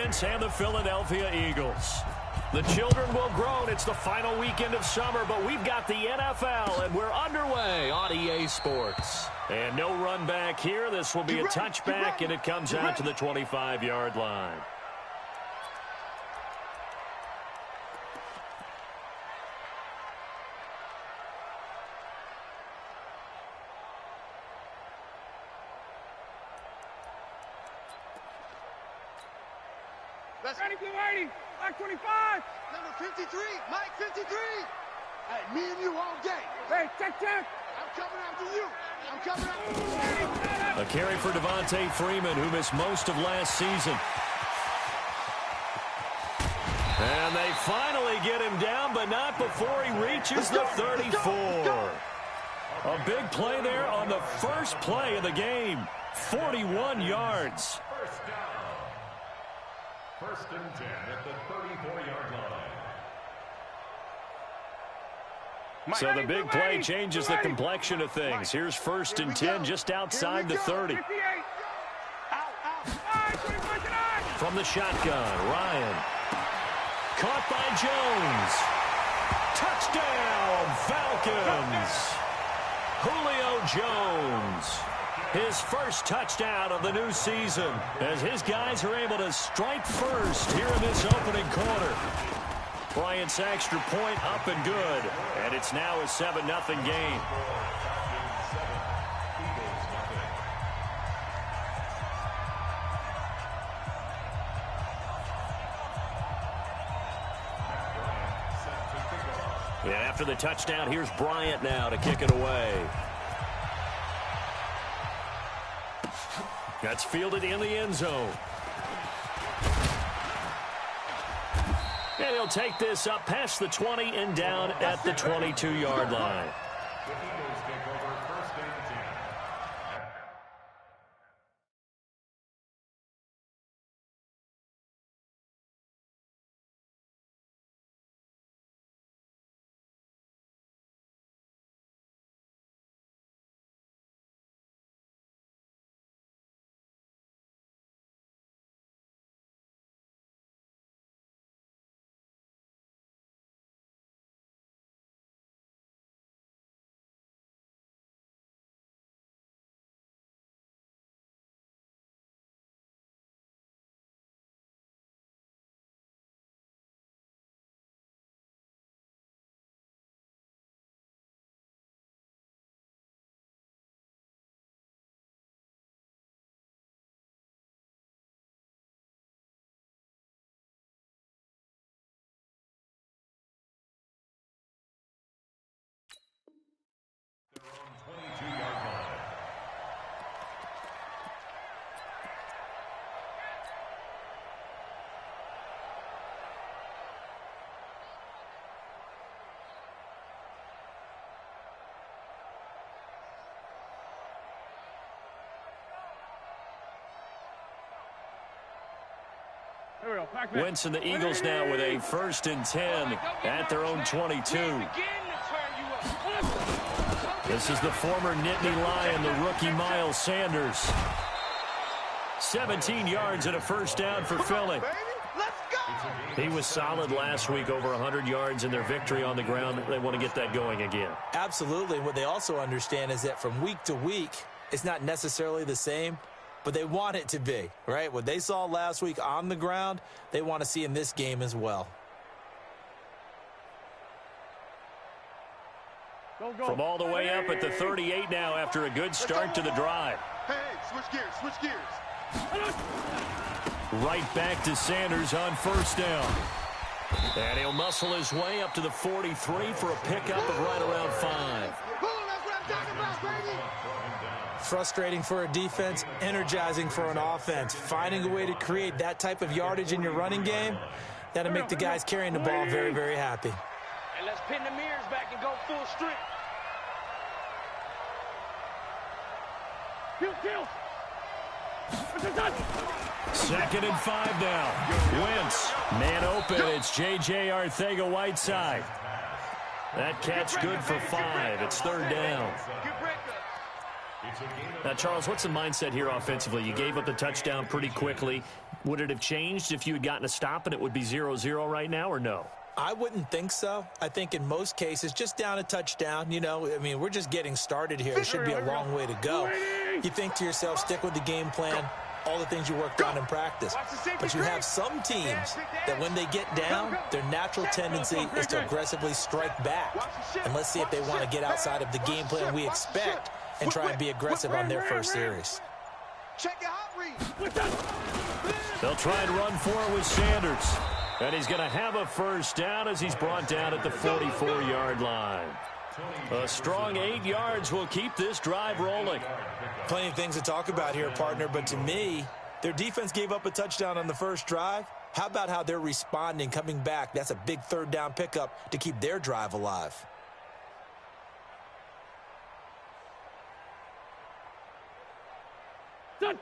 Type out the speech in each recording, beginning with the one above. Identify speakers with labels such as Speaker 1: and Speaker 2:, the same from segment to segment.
Speaker 1: Giants and the Philadelphia Eagles. The children will groan. It's the final weekend of summer, but we've got the NFL, and we're underway on EA Sports. And no run back here. This will be a touchback, and it comes out to the 25-yard line.
Speaker 2: Ready, blue 80, Mike 25.
Speaker 3: Number 53, Mike 53. Hey, me and you all day.
Speaker 2: Hey, check.
Speaker 3: I'm coming after you. I'm coming after you.
Speaker 1: A carry for Devontae Freeman, who missed most of last season. And they finally get him down, but not before he reaches the 34. A big play there on the first play of the game. 41 yards.
Speaker 4: First and 10 at the 34-yard line.
Speaker 1: So the big play changes the complexion of things. Here's first and 10 just outside the 30. From the shotgun, Ryan. Caught by Jones. Touchdown, Falcons. Julio Jones. His first touchdown of the new season as his guys are able to strike first here in this opening quarter. Bryant's extra point up and good, and it's now a 7-0 game. And after the touchdown, here's Bryant now to kick it away. That's fielded in the end zone. And he'll take this up past the 20 and down at the 22-yard line.
Speaker 4: The Eagles take over first and 10. Their own 22-yard line.
Speaker 1: Wentz and the Eagles now with a first and 10 at their own 22. This is the former Nittany Lion, the rookie Miles Sanders. 17 yards and a first down for Philly. He was solid last week, over 100 yards in their victory on the ground. They want to get that going again.
Speaker 5: Absolutely. What they also understand is that from week to week, it's not necessarily the same, but they want it to be, right? What they saw last week on the ground, they want to see in this game as well.
Speaker 1: From all the way up at the 38 now after a good start to the drive.
Speaker 3: Hey, switch gears.
Speaker 1: Right back to Sanders on first down. And he'll muscle his way up to the 43 for a pickup of right around 5.
Speaker 5: Frustrating for a defense, energizing for an offense. Finding a way to create that type of yardage in your running game, that'll make the guys carrying the ball very, very happy.
Speaker 2: And let's pin the mirrors back and go full strength. Kill.
Speaker 1: 2nd and 5 now. Wentz, man open. It's J.J. Arcega-Whiteside. That catch good for 5. It's 3rd down. Now, Charles, what's the mindset here offensively? You gave up the touchdown pretty quickly. Would it have changed if you had gotten a stop and it would be 0-0 right now, or no?
Speaker 5: I wouldn't think so. I think in most cases, just down a touchdown, you know, I mean, we're just getting started here. It should be a long way to go. You think to yourself, stick with the game plan, all the things you worked on in practice. But you have some teams that when they get down, their natural tendency is to aggressively strike back. And let's see if they want to get outside of the game plan we expect and try and be aggressive on their first series.
Speaker 3: Check your hot read.
Speaker 1: They'll try and run for it with Sanders. And he's going to have a first down as he's brought down at the 44-yard line. A strong 8 yards will keep this drive rolling.
Speaker 5: Plenty of things to talk about here, partner, but to me, their defense gave up a touchdown on the first drive. How about how they're responding, coming back? That's a big third down pickup to keep their drive alive.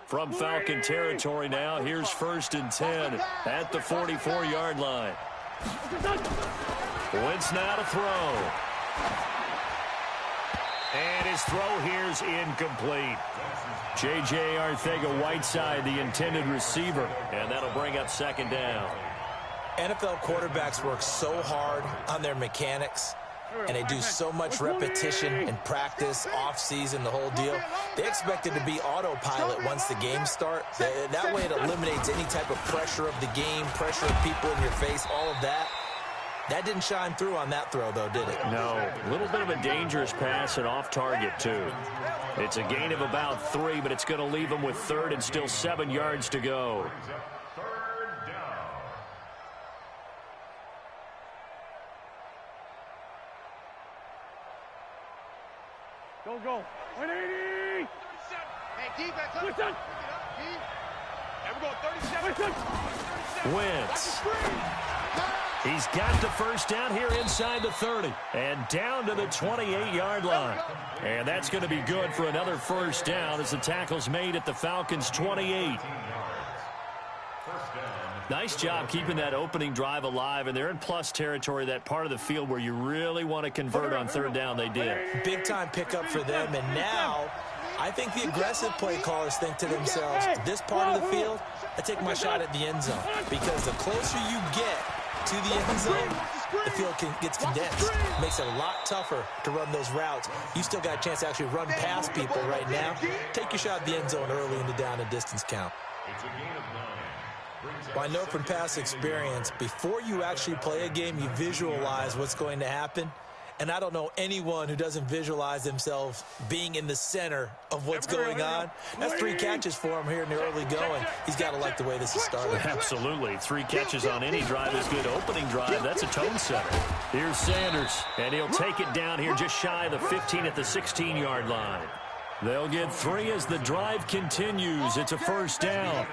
Speaker 1: From Falcon territory now, here's 1st and 10 at the 44-yard line. Wentz now to throw. And his throw here's incomplete. J.J. Arcega-Whiteside, the intended receiver, and that'll bring up 2nd down.
Speaker 5: NFL quarterbacks work so hard on their mechanics, and they do so much repetition and practice, off-season, the whole deal. They expect it to be autopilot once the games start. That way it eliminates any type of pressure of the game, pressure of people in your face, all of that. That didn't shine through on that throw, though, did it?
Speaker 1: No. A little bit of a dangerous pass and off target, too. It's a gain of about 3, but it's going to leave them with 3rd and still 7 yards to go.
Speaker 2: Go. 180.
Speaker 3: Hey, defense.
Speaker 2: Switch on.
Speaker 3: And we're going 37.
Speaker 1: Wentz. He's got the first down here inside the 30 and down to the 28-yard line. And that's going to be good for another first down as the tackle's made at the Falcons' 28. Nice job keeping that opening drive alive, and they're in plus territory, that part of the field where you really want to convert on 3rd down. They did.
Speaker 5: Big-time pickup for them, and now I think the aggressive play callers think to themselves, this part of the field, I take my shot at the end zone, because the closer you get to the end zone, the field gets condensed. Makes it a lot tougher to run those routes. You still got a chance to actually run past people right now. Take your shot at the end zone early in the down and distance count.
Speaker 4: It's a gain of 9.
Speaker 5: Well, I know from past experience, before you actually play a game, you visualize what's going to happen. And I don't know anyone who doesn't visualize themselves being in the center of what's going on. That's 3 catches for him here in the early going. He's got to like the way this is started.
Speaker 1: Absolutely. 3 catches on any drive is good. Opening drive, that's a tone setter. Here's Sanders, and he'll take it down here just shy of the 15 at the 16-yard line. They'll get 3 as the drive continues. It's a first down.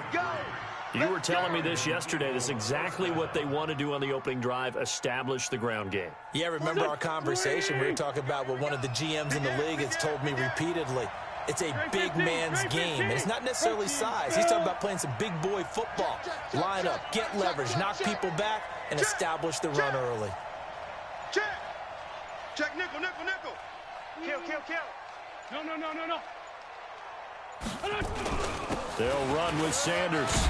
Speaker 1: You were telling me this yesterday. This is exactly what they want to do on the opening drive, establish the ground game.
Speaker 5: Yeah, remember our conversation we were talking about what one of the GMs in the league has told me repeatedly. It's a big man's game. And it's not necessarily size. He's talking about playing some big boy football. Line up, get leverage, knock people back, and establish the run early.
Speaker 3: Check nickel. Kill.
Speaker 2: No.
Speaker 1: They'll run with Sanders.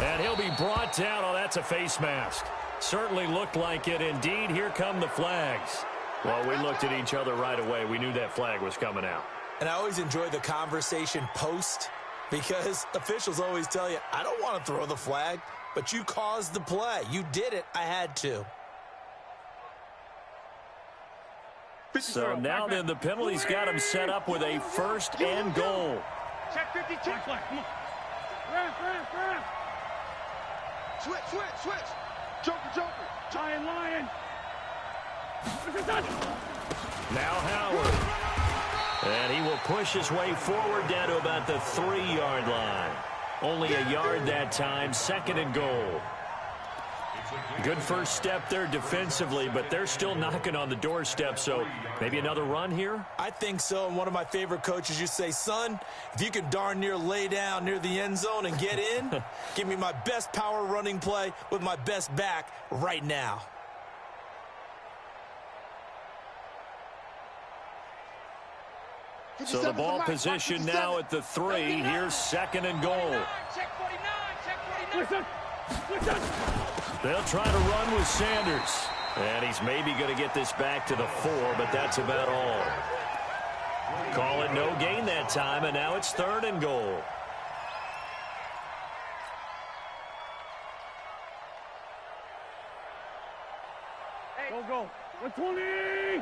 Speaker 1: And he'll be brought down. Oh, that's a face mask. Certainly looked like it. Indeed, here come the flags. Well, we looked at each other right away. We knew that flag was coming out.
Speaker 5: And I always enjoy the conversation post because officials always tell you, I don't want to throw the flag, but you caused the play. You did it. I had to.
Speaker 1: So now then the penalty's got him set up with a 1st and goal.
Speaker 2: Check 50, check. Come on. Ref.
Speaker 3: Switch. Joker.
Speaker 2: Lion.
Speaker 1: Now Howard. And he will push his way forward down to about the 3-yard line. Only a yard that time, 2nd and goal. Good first step there defensively, but they're still knocking on the doorstep, so maybe another run here?
Speaker 5: I think so, and one of my favorite coaches used to say, son, if you can darn near lay down near the end zone and get in, give me my best power running play with my best back right now.
Speaker 1: So the ball position now at the 3. Here's 2nd and goal.
Speaker 2: Check 49. Check 49. Listen.
Speaker 1: They'll try to run with Sanders. And he's maybe going to get this back to the 4, but that's about all. Call it no gain that time, and now it's 3rd and goal.
Speaker 2: Go. 120.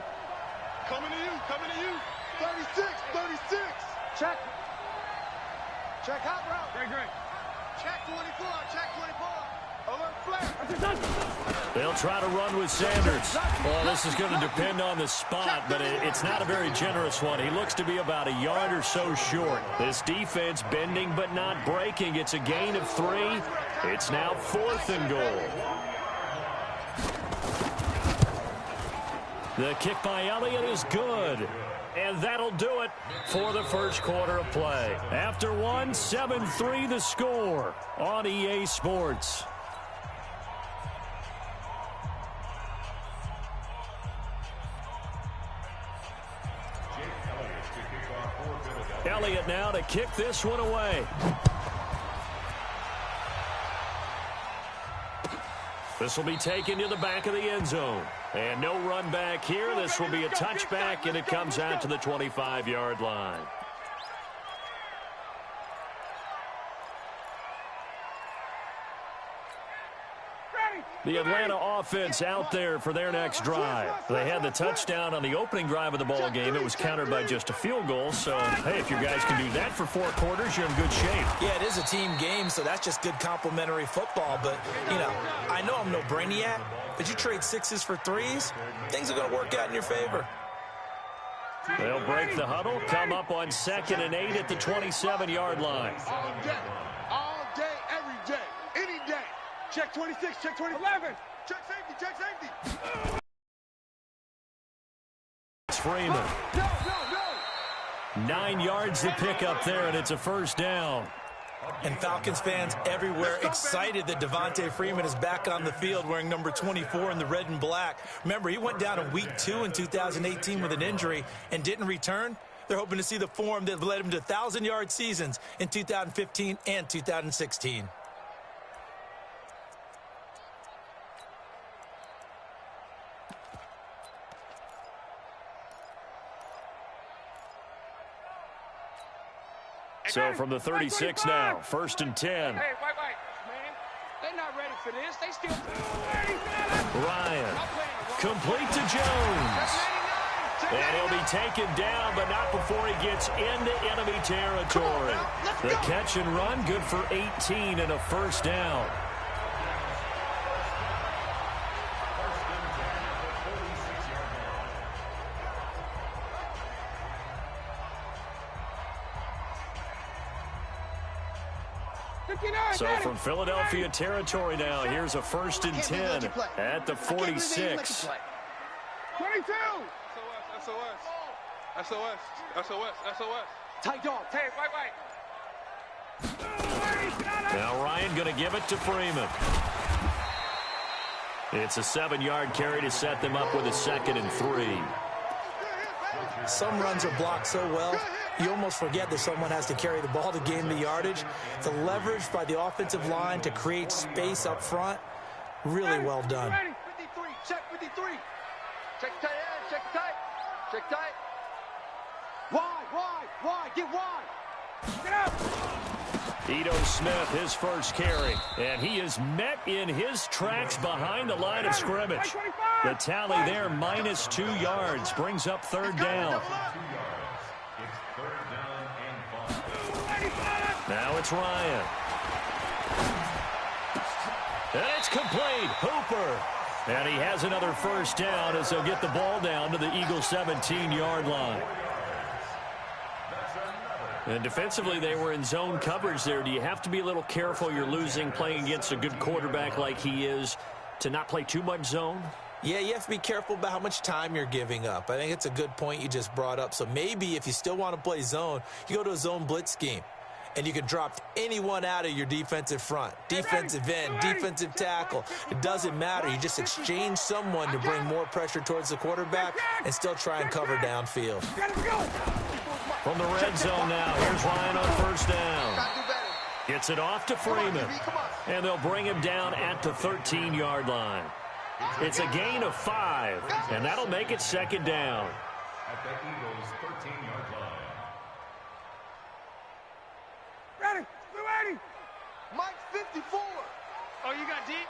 Speaker 3: Coming to you. 36. Check. Check hot route.
Speaker 2: Great.
Speaker 3: Check 24. Check 24. Alert flare.
Speaker 1: They'll try to run with Sanders. Well, this is going to depend on the spot, but it's not a very generous one. He looks to be about a yard or so short. This defense bending but not breaking. It's a gain of 3. It's now 4th and goal. The kick by Elliott is good. And that'll do it for the first quarter of play. After 1, 7-3 the score on EA Sports. Elliott now to kick this one away. This will be taken to the back of the end zone. And no run back here. This will be a touchback, and it comes out to the 25-yard line. The Atlanta offense out there for their next drive. They had the touchdown on the opening drive of the ball game. It was countered by just a field goal. So, hey, if you guys can do that for 4 quarters, you're in good shape.
Speaker 5: Yeah, it is a team game, so that's just good complementary football. But, you know, I know I'm no brainiac, but you trade 6s for 3s, things are going to work out in your favor.
Speaker 1: They'll break the huddle, come up on 2nd and 8 at the 27-yard line.
Speaker 3: All day, every day, any day. Check 26, check 20. 11. Check safety.
Speaker 1: It's Freeman.
Speaker 3: No.
Speaker 1: 9 yards to pick up there, and it's a first down.
Speaker 5: And Falcons fans everywhere excited that Devontae Freeman is back on the field wearing number 24 in the red and black. Remember, he went down in week 2 in 2018 with an injury and didn't return. They're hoping to see the form that led him to 1,000-yard seasons in 2015 and 2016.
Speaker 1: So from the 36 now, 1st and 10.
Speaker 2: Hey, wait. Man, they're not ready for this. They still...
Speaker 1: Ryan, complete to Jones. And he'll be taken down, but not before he gets into enemy territory. The catch and run, good for 18 and a first down. So from Philadelphia territory now, here's a 1st and 10 at the 46.
Speaker 2: 22.
Speaker 3: SOS. Tight dog.
Speaker 2: Hey, wait.
Speaker 1: Now Ryan going to give it to Freeman. It's a 7-yard carry to set them up with a 2nd and 3.
Speaker 5: Some runs are blocked so well, you almost forget that someone has to carry the ball to gain the yardage. The leverage by the offensive line to create space up front, really well done.
Speaker 3: 53, check 53. Check tight end, check tight. Wide, get wide.
Speaker 2: Get up.
Speaker 1: Ito Smith, his first carry, and he is met in his tracks behind the line of scrimmage. The tally there, -2 yards, brings up 3rd down. Now it's Ryan. And it's complete. Hooper. And he has another first down as they'll get the ball down to the Eagles' 17-yard line. And defensively, they were in zone coverage there. Do you have to be a little careful? You're losing playing against a good quarterback like he is to not play too much zone?
Speaker 5: Yeah, you have to be careful about how much time you're giving up. I think it's a good point you just brought up. So maybe if you still want to play zone, you go to a zone blitz scheme. And you can drop anyone out of your defensive front, defensive end, defensive tackle. It doesn't matter. You just exchange someone to bring more pressure towards the quarterback and still try and cover downfield.
Speaker 1: From the red zone now, here's Ryan on first down. Gets it off to Freeman. And they'll bring him down at the 13-yard line. It's a gain of 5, and that'll make it second down.
Speaker 4: At the Eagles' 13-yard line.
Speaker 2: Ready. Ready.
Speaker 3: Mike 54.
Speaker 2: Oh, you got deep?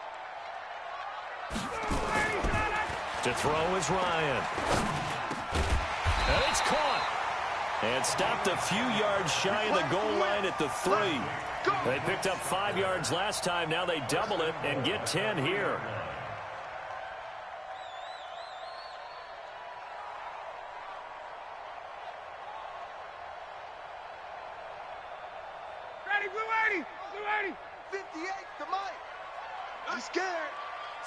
Speaker 1: To throw is Ryan. And it's caught. And stopped a few yards shy of the goal line at the 3. They picked up 5 yards last time. Now they double it and get 10 here.
Speaker 2: Ready, blue 80. Blue 80.
Speaker 3: 58 to Mike. He's scared.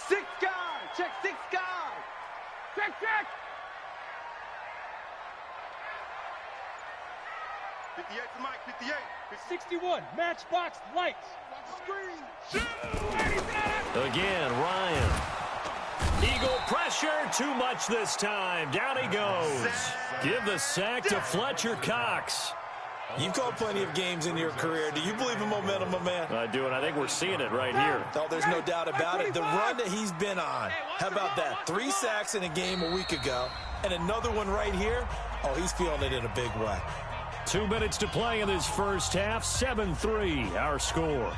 Speaker 3: 6 guys. Check 6 guys.
Speaker 2: Check, check.
Speaker 3: 58 to Mike. 58.
Speaker 2: 61. Matchbox lights.
Speaker 3: Screen.
Speaker 1: Again, Ryan. Eagle pressure. Too much this time. Down he goes. Give the sack to Fletcher Cox.
Speaker 5: You've called plenty of games in your career. Do you believe in momentum, my man?
Speaker 1: I do, and I think we're seeing it right here.
Speaker 5: Oh, there's no doubt about it. The run that he's been on. How about that? 3 sacks in a game a week ago, and another one right here. Oh, he's feeling it in a big way.
Speaker 1: 2 minutes to play in this first half. 7-3, our score.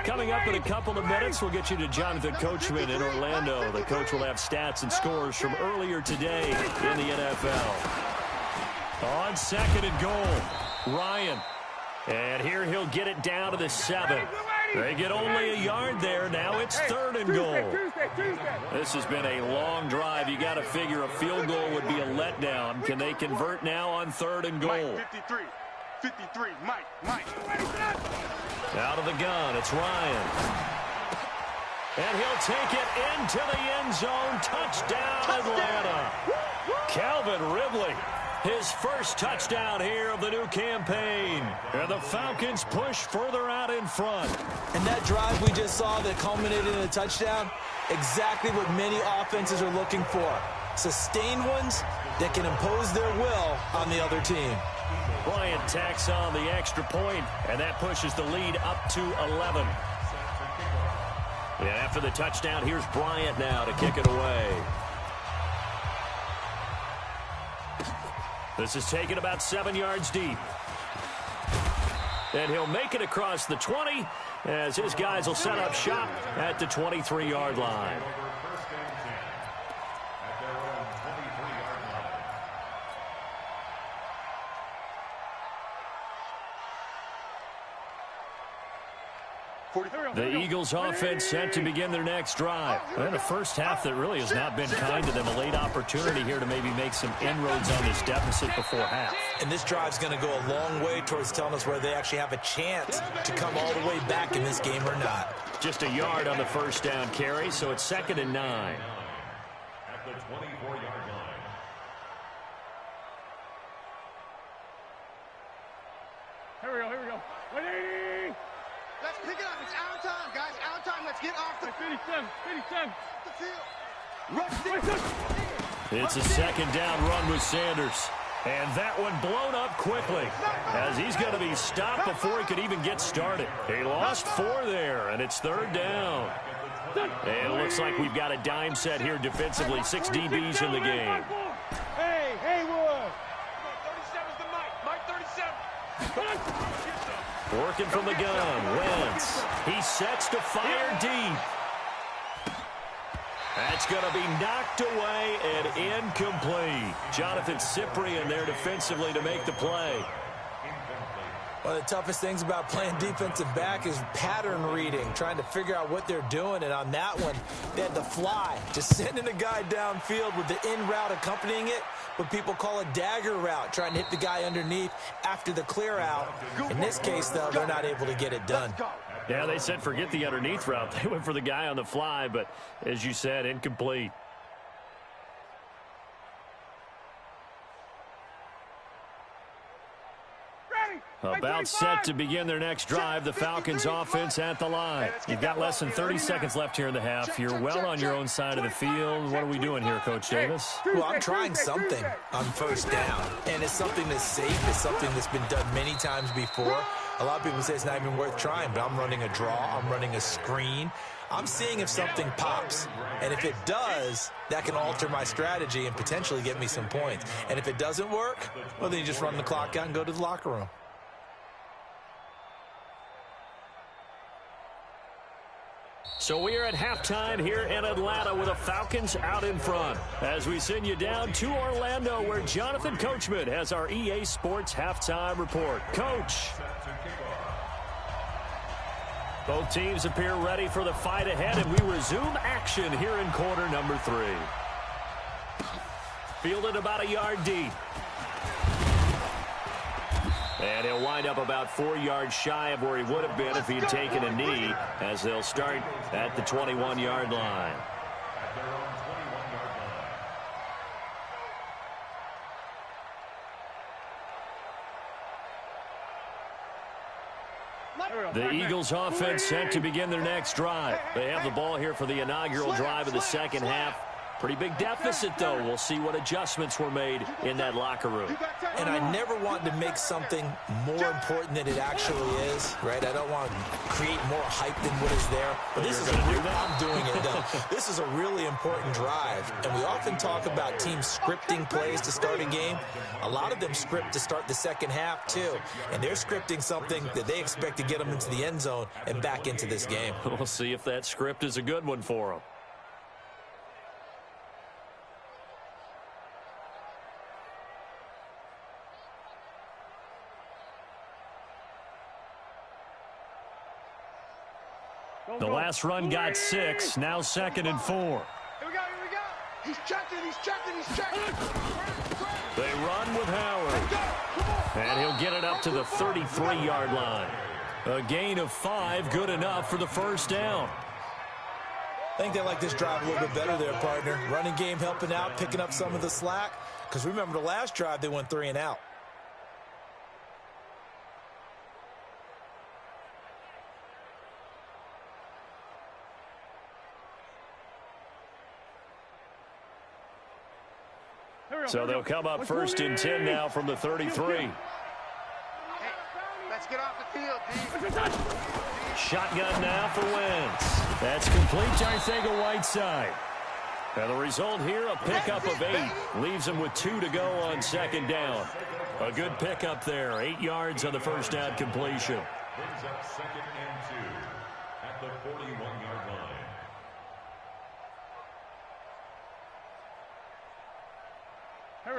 Speaker 1: Coming up in a couple of minutes, we'll get you to Jonathan Coachman in Orlando. The coach will have stats and scores from earlier today in the NFL. On second and goal, Ryan. And here he'll get it down to the 7. They get only a yard there. Now it's third and goal. This has been a long drive. You got to figure a field goal would be a letdown. Can they convert now on third and goal?
Speaker 3: Mike 53. 53. Mike.
Speaker 1: Out of the gun, it's Ryan. And he'll take it into the end zone. Touchdown, Atlanta. Calvin Ridley, his first touchdown here of the new campaign. And the Falcons push further out in front.
Speaker 5: And that drive we just saw that culminated in a touchdown, exactly what many offenses are looking for. Sustained ones that can impose their will on the other team.
Speaker 1: Bryant tacks on the extra point, and that pushes the lead up to 11. And after the touchdown, here's Bryant now to kick it away. This is taken about 7 yards deep. And he'll make it across the 20 as his guys will set up shop at the 23-yard line. The Eagles offense set to begin their next drive. And a first half that really has not been kind to them. A late opportunity here to maybe make some inroads on this deficit before half.
Speaker 5: And this drive's going to go a long way towards telling us whether they actually have a chance to come all the way back in this game or not.
Speaker 1: Just a yard on the first down carry, so it's 2nd and 9.
Speaker 4: At the 24-yard line.
Speaker 2: Here we go. 180.
Speaker 3: Let's pick it up. It's out of time, guys. Out of time. Let's get off the
Speaker 2: 57.
Speaker 3: field. Rush it.
Speaker 1: It's a second down run with Sanders. And that one blown up quickly as he's going to be stopped before he could even get started. He lost 4 there, and it's 3rd down. And it looks like we've got a dime set here defensively. 6 DBs in the game.
Speaker 2: Hey, Haywood.
Speaker 3: 37's the Mike. Mike 37.
Speaker 1: Working from the gun, Wentz. He sets to fire deep. That's going to be knocked away and incomplete. Jonathan Cyprien there defensively to make the play.
Speaker 5: One of the toughest things about playing defensive back is pattern reading, trying to figure out what they're doing. And on that one, they had the fly, just sending a guy downfield with the in route accompanying it, what people call a dagger route, trying to hit the guy underneath after the clear out. In this case, though, they're not able to get it done.
Speaker 1: Yeah, they said forget the underneath route. They went for the guy on the fly, but as you said, incomplete. About set to begin their next drive, the Falcons offense at the line. You've got less than 30 seconds left here in the half. You're well on your own side of the field. What are we doing here, Coach Davis?
Speaker 5: Well, I'm trying something on first down, and it's something that's safe. It's something that's been done many times before. A lot of people say it's not even worth trying, but I'm running a draw. I'm running a screen. I'm seeing if something pops, and if it does, that can alter my strategy and potentially get me some points. And if it doesn't work, well, then you just run the clock out and go to the locker room.
Speaker 1: So we are at halftime here in Atlanta with the Falcons out in front. As we send you down to Orlando, where Jonathan Coachman has our EA Sports halftime report. Coach. Both teams appear ready for the fight ahead, and we resume action here in quarter number 3. Fielded about a yard deep. And he'll wind up about 4 yards shy of where he would have been if he had taken a knee, as they'll start at the 21-yard line. The Eagles offense set to begin their next drive. They have the ball here for the inaugural drive of the second half. Pretty big deficit, though. We'll see what adjustments were made in that locker room.
Speaker 5: And I never want to make something more important than it actually is, right? I don't want to create more hype than what is there. But this is I'm doing it, though. This is a really important drive. And we often talk about teams scripting plays to start a game. A lot of them script to start the second half, too. And they're scripting something that they expect to get them into the end zone and back into this game.
Speaker 1: We'll see if that script is a good one for them. The last run got 6, now 2nd and 4.
Speaker 3: Here we go. He's checking.
Speaker 1: They run with Howard. And he'll get it up to the 33-yard line. A gain of 5, good enough for the first down.
Speaker 5: I think they like this drive a little bit better there, partner. Running game helping out, picking up some of the slack. Because remember, the last drive, they went 3 and out.
Speaker 1: So they'll come up 1st and 10 now from the 33.
Speaker 3: Hey, let's get off the field, D.
Speaker 1: Shotgun now for Wentz. That's complete to Arcega-Whiteside. And the result here, a pickup of 8. Leaves him with 2 to go on 2nd down. A good pickup there. 8 yards on the first down completion.
Speaker 4: Brings up 2nd and 2 at the 41-yard line.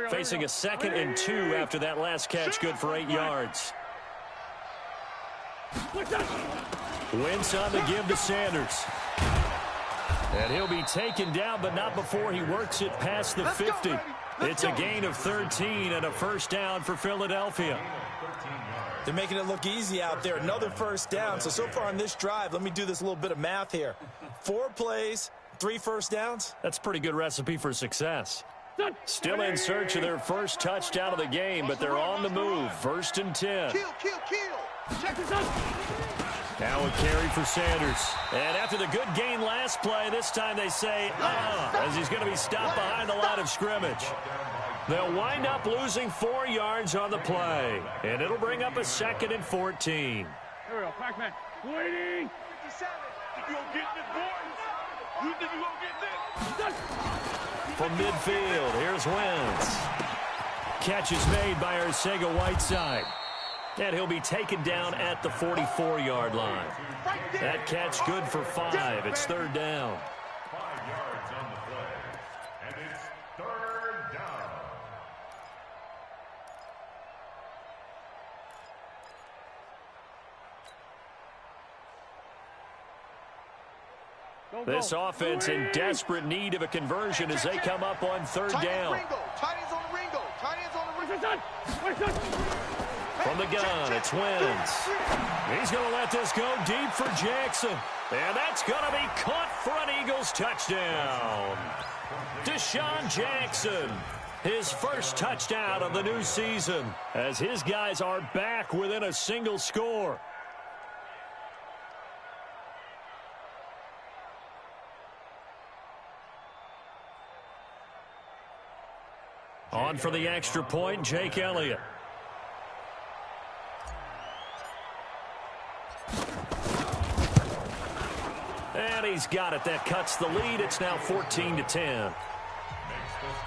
Speaker 1: Facing a 2nd and 2 after that last catch, good for 8 yards. Wentz on the give to Sanders. And he'll be taken down, but not before he works it past the 50. It's a gain of 13 and a first down for Philadelphia.
Speaker 5: They're making it look easy out there. Another first down. So far on this drive, let me do this little bit of math here. 4 plays, 3 first downs.
Speaker 1: That's a pretty good recipe for success. Still in search of their first touchdown of the game, but they're on the move. 1st and 10.
Speaker 3: Kill. Check this out.
Speaker 1: Now a carry for Sanders. And after the good gain last play, this time they say, as he's going to be stopped behind the line of scrimmage. They'll wind up losing 4 yards on the play. And it'll bring up a 2nd and 14.
Speaker 2: Here we go, Pac-Man. Waiting.
Speaker 3: 57. You gonna get this, boy? You think you gonna get this?
Speaker 1: From midfield, here's Wentz. Catch is made by Arcega-Whiteside. And he'll be taken down at the 44-yard line. That catch good for 5. It's 3rd down.
Speaker 4: 5 yards on the play. And it's 3rd down.
Speaker 1: This offense in desperate need of a conversion as they come up on 3rd down.
Speaker 3: Tight ends on the Ringo. Tight ends on the Ringo.
Speaker 1: From the gun, it's Wentz. He's going to let this go deep for Jackson. And that's going to be caught for an Eagles touchdown. Deshaun Jackson his first touchdown of the new season, as his guys are back within a single score. On for the extra point, Jake Elliott. And he's got it. That cuts the lead. It's now 14-10.
Speaker 4: Makes the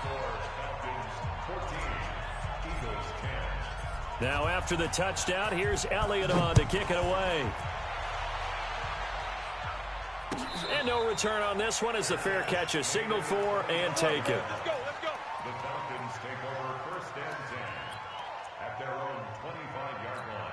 Speaker 4: score Falcons 14, Eagles 10.
Speaker 1: Now after the touchdown, here's Elliott on to kick it away. And no return on this one as the fair catch is signaled for and taken.
Speaker 3: Let's go, let's go.
Speaker 4: The Falcons take over first and 10 at their own 25-yard line.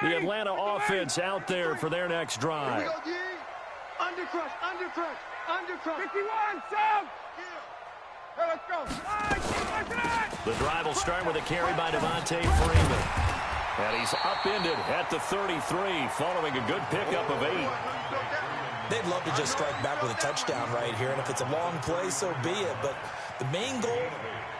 Speaker 1: The Atlanta offense out there for their next drive.
Speaker 3: Here we go, D. Undercrush, undercrush, undercrush.
Speaker 2: 51, sub. Hey, let's go.
Speaker 1: The drive will start with a carry by Devontae Freeman. And he's upended at the 33 following a good pickup of 8.
Speaker 5: They'd love to just strike back with a touchdown right here, and if it's a long play, so be it. But the main goal,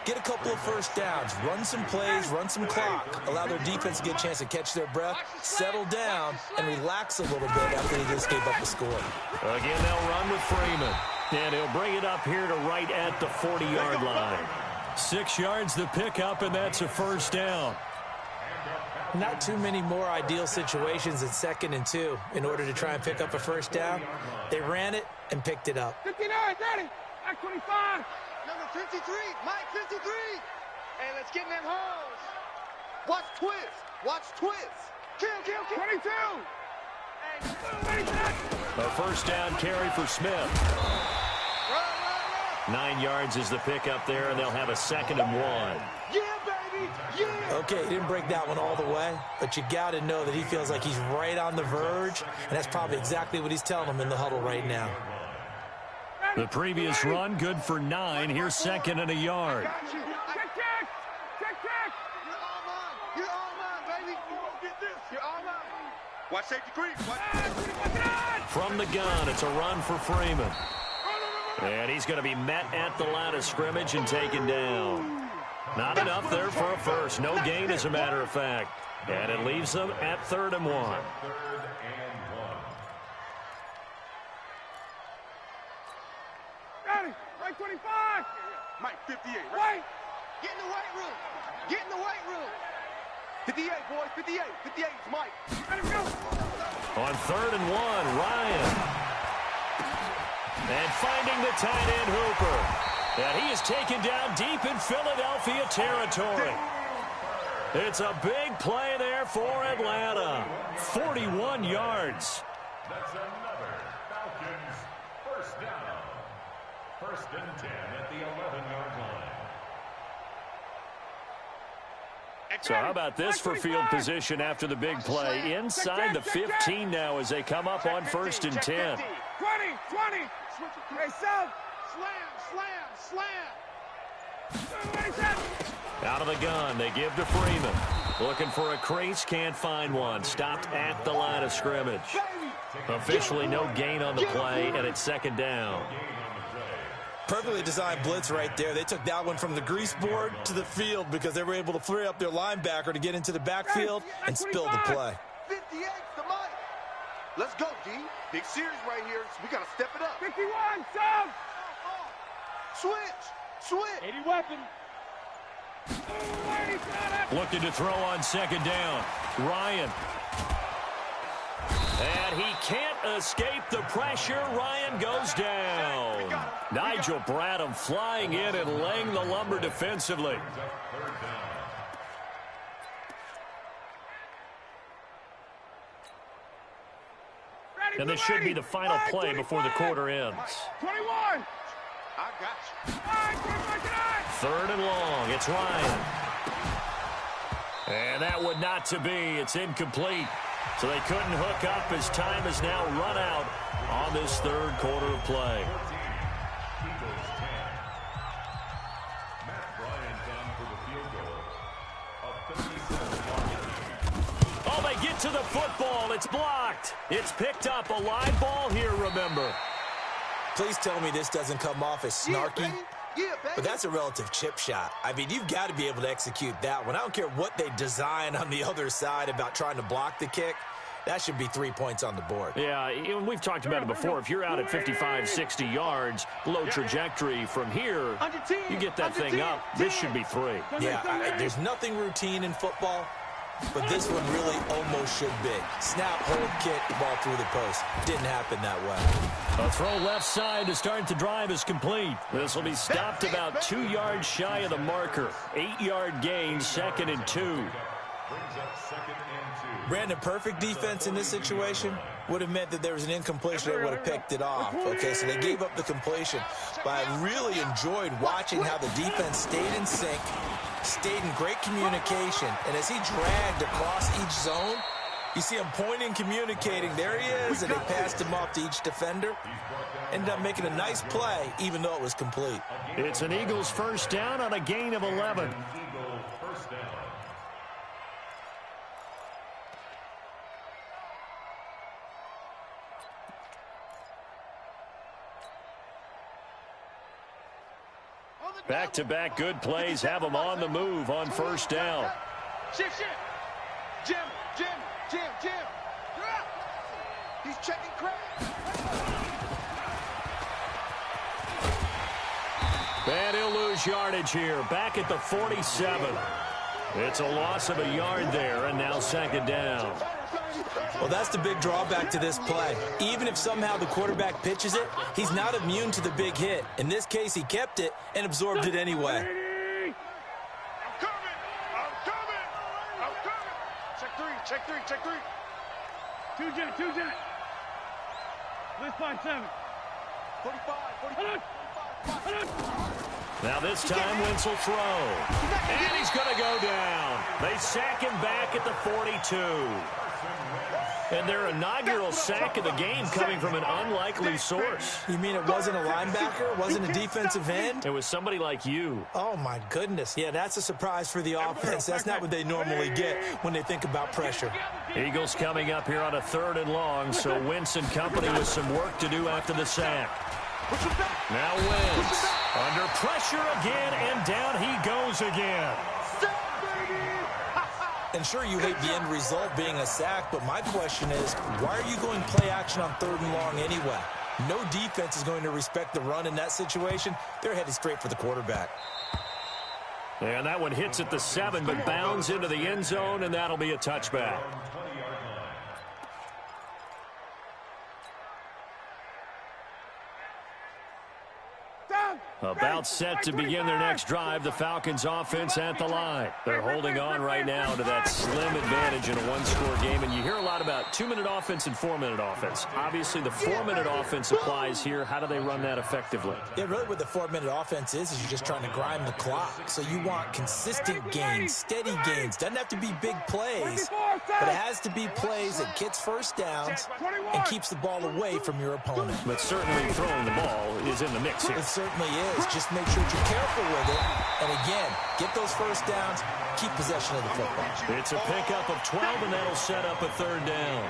Speaker 5: get a couple of first downs, run some plays, run some clock, allow their defense to get a chance to catch their breath, settle down, and relax a little bit after they just gave up a score.
Speaker 1: Again, they'll run with Freeman. And he'll bring it up here to right at the 40-yard line. 6 yards the pickup, and that's a first down.
Speaker 5: Not too many more ideal situations in 2nd and 2 in order to try and pick up a first down. They ran it and picked it up.
Speaker 2: 59, ready. At 25.
Speaker 3: Number 53, Mike 53. Hey, let's get in that hose. Watch twist. Watch twist. Kill, kill, kill.
Speaker 2: 22.
Speaker 1: A first down carry for Smith.
Speaker 3: Run, run, run.
Speaker 1: 9 yards is the pickup there, and they'll have a 2nd and 1.
Speaker 3: Yeah, baby. Yeah.
Speaker 5: Okay, he didn't break that one all the way, but you got to know that he feels like he's right on the verge, and that's probably exactly what he's telling them in the huddle right now.
Speaker 1: The previous run, good for 9. Here's 2nd and a yard.
Speaker 3: Got you.
Speaker 2: Check.
Speaker 3: You're all mine. You're all mine, baby. You won't get this. You're all mine. Watch safety creep. Watch.
Speaker 1: From the gun, it's a run for Freeman. And he's going to be met at the line of scrimmage and taken down. Not enough there for a first. No gain, as a matter of fact. And it leaves them at 3rd and 1.
Speaker 4: 3rd and 1.
Speaker 2: Ready. Right 25.
Speaker 3: Mike 58. Right.
Speaker 2: Right.
Speaker 3: Get in the weight room. Get in the weight room. 58, boys. 58. 58 is Mike.
Speaker 2: Let him go.
Speaker 1: On 3rd and 1, Ryan. And finding the tight end, Hooper. And he is taken down deep in Philadelphia territory. It's a big play there for Atlanta. 41 yards.
Speaker 4: That's another Falcons first down. 1st and 10 at the 11-yard line.
Speaker 1: So how about this for field position after the big play? Inside the 15 now as they come up on 1st and 10.
Speaker 2: 20. Hey, sub.
Speaker 3: Slam.
Speaker 1: Out of the gun, they give to Freeman. Looking for a crease, can't find one. Stopped at the line of scrimmage. Officially no gain on the play, and it's 2nd down.
Speaker 5: Perfectly designed blitz right there. They took that one from the grease board to the field because they were able to free up their linebacker to get into the backfield and spill the play.
Speaker 3: 58 to Mike. Let's go, D. Big series right here. So we got to step it up.
Speaker 2: 51, sub.
Speaker 3: Switch.
Speaker 2: 80 weapon.
Speaker 1: Looking to throw on 2nd down. Ryan. And he can't escape the pressure. Ryan goes down. Nigel Bradham flying in and laying the lumber defensively. And this should be the final play before the quarter ends.
Speaker 2: 21.
Speaker 3: I got you.
Speaker 1: 3rd and long. It's Ryan. And that would not to be. It's incomplete. So they couldn't hook up as time has now run out on this 3rd quarter of play. get to the football. It's blocked. It's picked up. A live ball here, remember.
Speaker 5: Please tell me this doesn't come off as snarky. But that's a relative chip shot. I mean, you've got to be able to execute that one. I don't care what they design on the other side about trying to block the kick. That should be 3 points on the board.
Speaker 1: Yeah, we've talked about it before. If you're out at 55, 60 yards, low trajectory from here, you get that thing up, this should be 3.
Speaker 5: Yeah, there's nothing routine in football, but this one really almost should be. Snap, hold, kick, ball through the post. Didn't happen that way.
Speaker 1: A throw left side to start the drive is complete. This will be stopped about 2 yards shy of the marker. 8-yard gain, 2nd and 2.
Speaker 5: Brandon, perfect defense in this situation would have meant that there was an incompletion that would have picked it off. Okay, so they gave up the completion. But I really enjoyed watching how the defense stayed in sync, stayed in great communication. And as he dragged across each zone, you see him pointing, communicating. There he is, and they passed him off to each defender. Ended up making a nice play, even though it was complete.
Speaker 1: It's an Eagles first down on a gain of 11. Back-to-back good plays have them on the move on first down.
Speaker 3: Shift. Jim. He's checking Craig.
Speaker 1: And he'll lose yardage here. Back at the 47. It's a loss of a yard there, and now 2nd down.
Speaker 5: Well, that's the big drawback to this play. Even if somehow the quarterback pitches it, he's not immune to the big hit. In this case, he kept it and absorbed it anyway.
Speaker 3: I'm coming. Check three.
Speaker 2: Two jet. Let's find 7.
Speaker 3: 45.
Speaker 1: Now this time, Wentz will throw. And he's going to go down. They sack him back at the 42. And their inaugural sack of the game coming from an unlikely source.
Speaker 5: You mean it wasn't a linebacker? It wasn't a defensive end?
Speaker 1: It was somebody like you.
Speaker 5: Oh, my goodness. Yeah, that's a surprise for the offense. That's not what they normally get when they think about pressure.
Speaker 1: Eagles coming up here on a 3rd and long, so Wentz and company with some work to do after the sack. Now Wentz under pressure again, and down he goes again.
Speaker 5: And sure, you hate the end result being a sack, but my question is, why are you going play action on 3rd and long anyway? No defense is going to respect the run in that situation. They're headed straight for the quarterback.
Speaker 1: And that one hits at the 7, but bounds into the end zone, and that'll be a touchback. About set to begin their next drive, the Falcons offense at the line. They're holding on right now to that slim advantage in a one-score game, and you hear a lot about 2-minute offense and 4-minute offense. Obviously, the 4-minute offense applies here. How do they run that effectively?
Speaker 5: Yeah, really what the 4-minute offense is you're just trying to grind the clock. So you want consistent gains, steady gains. Doesn't have to be big plays, but it has to be plays that gets first downs and keeps the ball away from your opponent.
Speaker 1: But certainly throwing the ball is in the mix here.
Speaker 5: It certainly is. Just make sure that you're careful with it. And again, get those first downs, keep possession of the football.
Speaker 1: It's a pickup of 12, and that'll set up a 3rd down.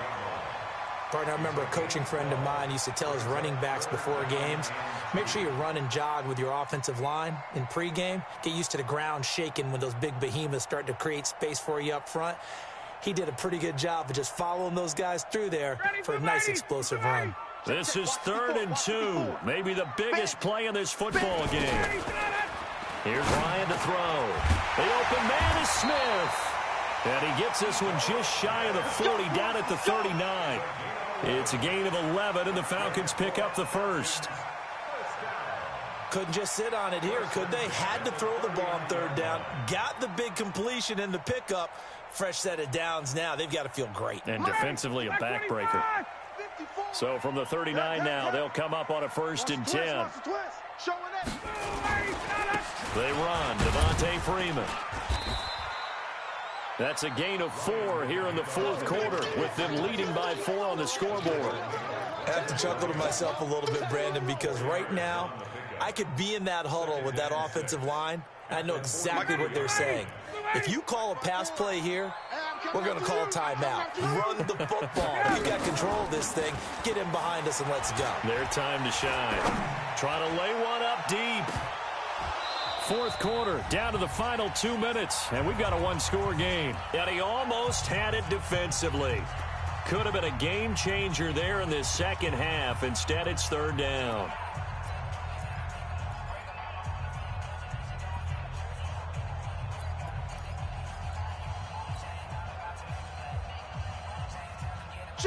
Speaker 5: Partner, I remember a coaching friend of mine used to tell his running backs before games, make sure you run and jog with your offensive line in pregame. Get used to the ground shaking when those big behemoths start to create space for you up front. He did a pretty good job of just following those guys through there for a nice explosive run.
Speaker 1: This is 3rd and 2, maybe the biggest play in this football game. Here's Ryan to throw. The open man is Smith. And he gets this one just shy of the 40, down at the 39. It's a gain of 11, and the Falcons pick up the 1st.
Speaker 5: Couldn't just sit on it here, could they? Had to throw the ball on 3rd down. Got the big completion in the pickup. Fresh set of downs now. They've got to feel great.
Speaker 1: And defensively, a backbreaker. So from the 39 now, they'll come up on a 1st and 10. They run. Devontae Freeman. That's a gain of 4 here in the 4th quarter, with them leading by 4 on the scoreboard.
Speaker 5: I have to chuckle to myself a little bit, Brandon, because right now I could be in that huddle with that offensive line, and I know exactly what they're saying. If you call a pass play here, We're going to call timeout. Run the football. We've got control of this thing. Get him behind us and let's go.
Speaker 1: Their time to shine. Trying to lay one up deep. Fourth quarter, down to the final 2 minutes, and we've got a one-score game. And he almost had it defensively. Could have been a game changer there in this second half. Instead, it's third down.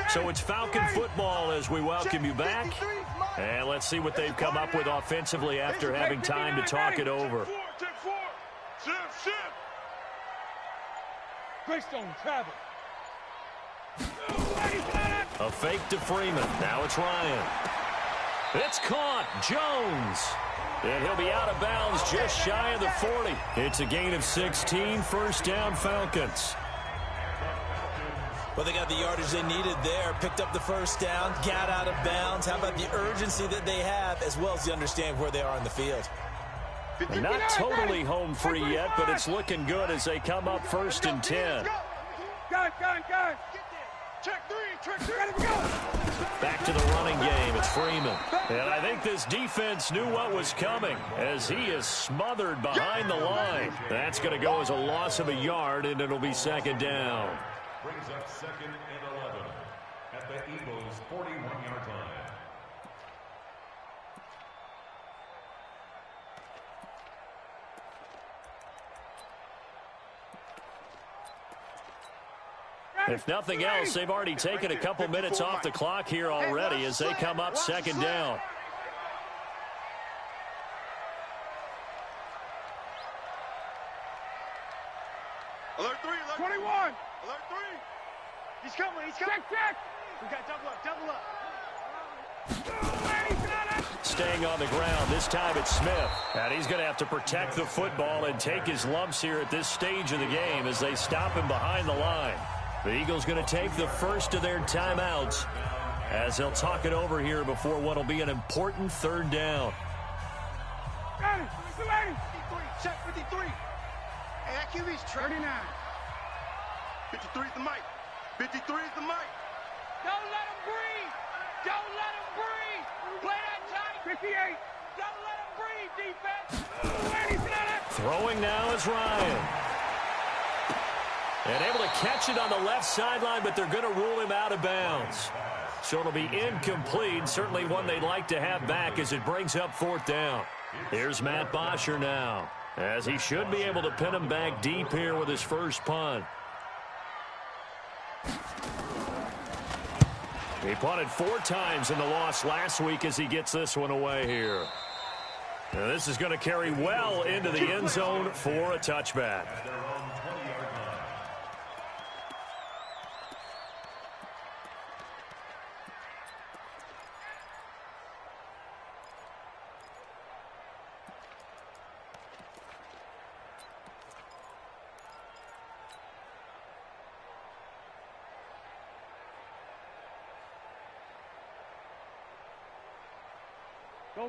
Speaker 1: So it's Falcon football as we welcome you back. And let's see what they've come up with offensively after having time to talk it over.
Speaker 2: Greystone, travel.
Speaker 1: A fake to Freeman. Now it's Ryan. It's caught. Jones. And he'll be out of bounds just shy of the 40. It's a gain of 16. First down, Falcons.
Speaker 5: Well, they got the yardage they needed there, picked up the first down, got out of bounds. How about the urgency that they have, as well as the understand where they are on the field?
Speaker 1: They're not totally home free yet, but it's looking good as they come up first and 10.
Speaker 2: Gun. Check three, go.
Speaker 1: Back to the running game. It's Freeman. And I think this defense knew what was coming as he is smothered behind the line. That's going to go as a loss of a yard, and it'll be second down.
Speaker 4: Brings up second and 11 at the Eagles' 41-yard line.
Speaker 1: If nothing else, they've already taken a couple minutes off the clock here already as they come up second down.
Speaker 3: Alert 3,
Speaker 2: 21.
Speaker 3: Alert 3. He's coming.
Speaker 2: Check.
Speaker 3: We got double up.
Speaker 1: Staying on the ground, this time it's Smith. And he's going to have to protect the football and take his lumps here at this stage of the game as they stop him behind the line. The Eagles going to take the first of their timeouts as they'll talk it over here before what will be an important third down.
Speaker 2: Got it. 280.
Speaker 3: 53. Check 53. Hey, that QB's
Speaker 2: 39.
Speaker 3: 53 is the mic. 53 is the mic.
Speaker 2: Don't let him breathe. Play that tight. 58. Don't let him breathe, defense.
Speaker 1: Throwing now is Ryan. And able to catch it on the left sideline, but they're going to rule him out of bounds. So it'll be incomplete. Certainly one they'd like to have back as it brings up fourth down. Here's Matt Bosher now, as he should be able to pin him back deep here with his first punt. He punted 4 times in the loss last week as he gets this one away here. And this is going to carry well into the end zone for a touchback.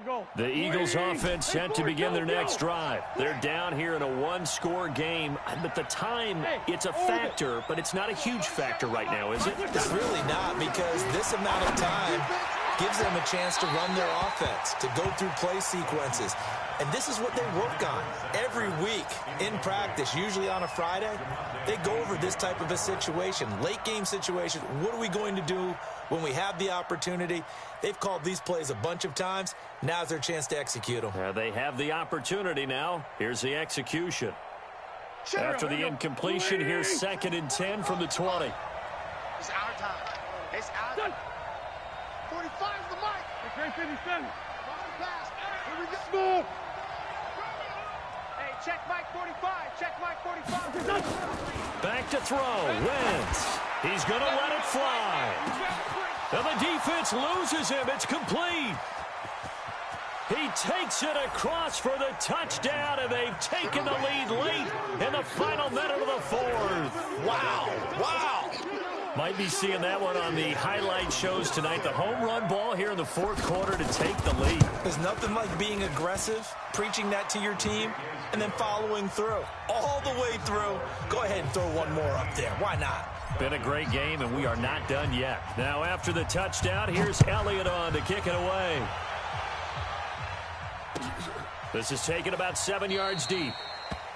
Speaker 2: Go.
Speaker 1: The Eagles offense set to begin their next drive. They're down here in a one-score game. But the time, it's a factor, but it's not a huge factor right now, is it?
Speaker 5: It's really not, because this amount of time gives them a chance to run their offense, to go through play sequences. And this is what they work on every week in practice, usually on a Friday. They go over this type of a situation, late game situation. What are we going to do when we have the opportunity? They've called these plays a bunch of times. Now's their chance to execute them.
Speaker 1: They have the opportunity now. Here's the execution. After the incompletion, here's second and 10 from the 20.
Speaker 3: It's our time. It's our time. 45 is the mic.
Speaker 2: Okay, 57.
Speaker 3: Pass. Here we go.
Speaker 2: Small.
Speaker 3: Hey, check Mike 45. Check Mike 45.
Speaker 1: Back to throw. Wentz. He's going to let it fly. And the defense loses him. It's complete. He takes it across for the touchdown, and they've taken the lead late in the final minute of the fourth.
Speaker 5: Wow.
Speaker 1: Might be seeing that one on the highlight shows tonight. The home run ball here in the fourth quarter to take the lead.
Speaker 5: There's nothing like being aggressive, preaching that to your team, and then following through all the way through. Go ahead and throw one more up there. Why not?
Speaker 1: Been a great game, and we are not done yet. Now, after the touchdown, here's Elliott on to kick it away. This is taken about 7 yards deep.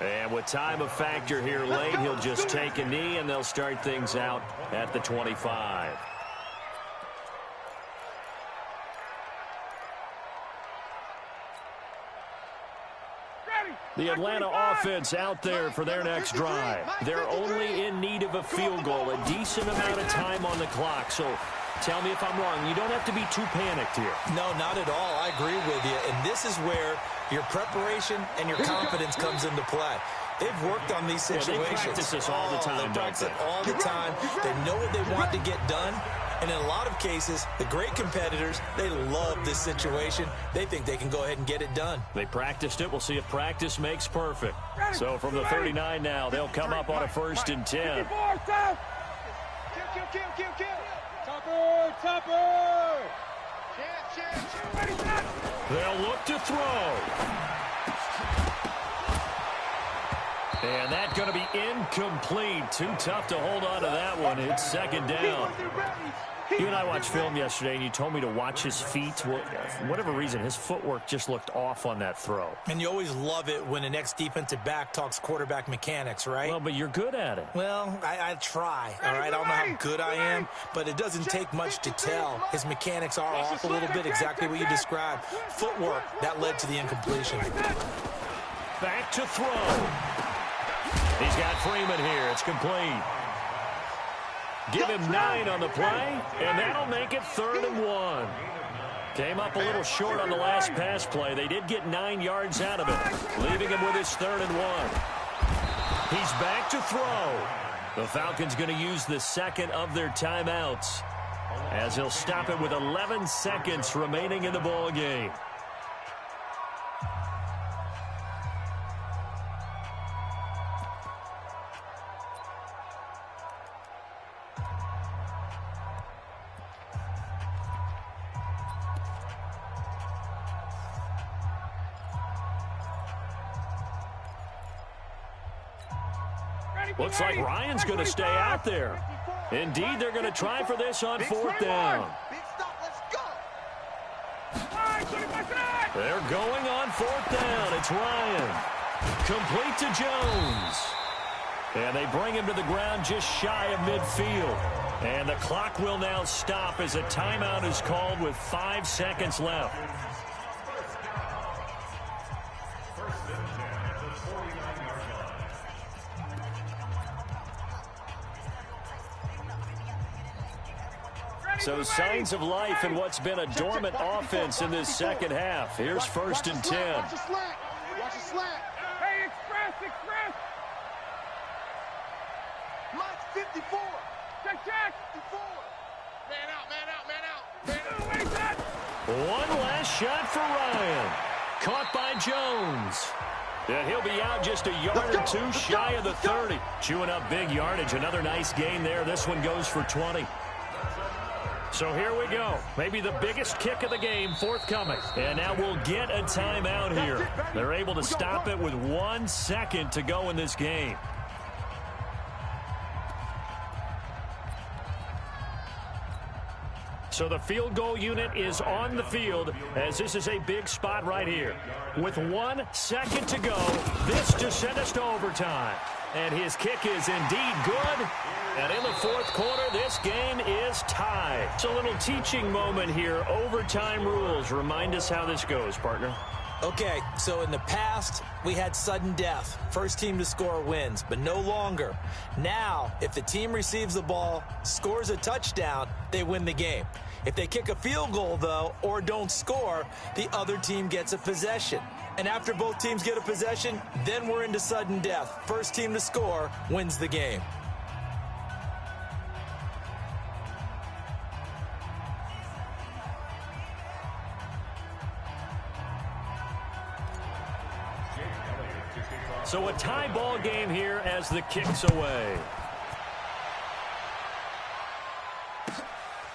Speaker 1: And with time a factor here late, he'll just take a knee, and they'll start things out at the 25. The Atlanta offense out there for their next drive. They're only in need of a field goal, a decent amount of time on the clock. So tell me if I'm wrong. You don't have to be too panicked here.
Speaker 5: No, not at all. I agree with you. And this is where your preparation and your confidence comes into play. They've worked on these situations.
Speaker 1: They practice this all the time,
Speaker 5: they practice it all the time. They know what they want to get done. And in a lot of cases, the great competitors, they love this situation. They think they can go ahead and get it done.
Speaker 1: They practiced it. We'll see if practice makes perfect. So from the 39 now, they'll come up on a 1st and 10.
Speaker 2: Topper!
Speaker 1: They'll look to throw. And that's going to be incomplete. Too tough to hold on to that one. It's 2nd down. You and I watched film yesterday, and you told me to watch his feet. Well, for whatever reason, his footwork just looked off on that throw.
Speaker 5: And you always love it when an ex-defensive back talks quarterback mechanics, right?
Speaker 1: Well, but you're good at it.
Speaker 5: Well, I try, all right? I don't know how good I am, but it doesn't take much to tell. His mechanics are off a little bit, exactly what you described. Footwork, that led to the incompletion.
Speaker 1: Back to throw. He's got Freeman here. It's complete. Give him 9 on the play, and that'll make it 3rd and 1. Came up a little short on the last pass play. They did get 9 yards out of it, leaving him with his 3rd and 1. He's back to throw. The Falcons going to use the 2nd of their timeouts, as he'll stop it with 11 seconds remaining in the ball game. Looks like Ryan's going to stay out there. Indeed, they're going to try for this on 4th down. They're going on 4th down. It's Ryan. Complete to Jones. And they bring him to the ground just shy of midfield. And the clock will now stop as a timeout is called with 5 seconds left. So signs of life in what's been a dormant offense in this 2nd half. Here's 1st and 10.
Speaker 3: Watch the slant. Watch the slant.
Speaker 2: Hey, express.
Speaker 3: Mike's 54.
Speaker 2: Check.
Speaker 3: 54. Man out.
Speaker 1: One last shot for Ryan. Caught by Jones. And he'll be out just a yard or two shy of the 30. Chewing up big yardage. Another nice gain there. This one goes for 20. So here we go. Maybe the biggest kick of the game forthcoming. And now we'll get a timeout here. They're able to stop it with 1 second to go in this game. So the field goal unit is on the field, as this is a big spot right here. With 1 second to go, this to send us to overtime. And his kick is indeed good. And in the 4th quarter, this game is tied. It's a little teaching moment here. Overtime rules. Remind us how this goes, partner.
Speaker 5: Okay, so in the past, we had sudden death. First team to score wins, but no longer. Now, if the team receives the ball, scores a touchdown, they win the game. If they kick a field goal, though, or don't score, the other team gets a possession. And after both teams get a possession, then we're into sudden death. First team to score wins the game.
Speaker 1: So a tie ball game here as the kick's away.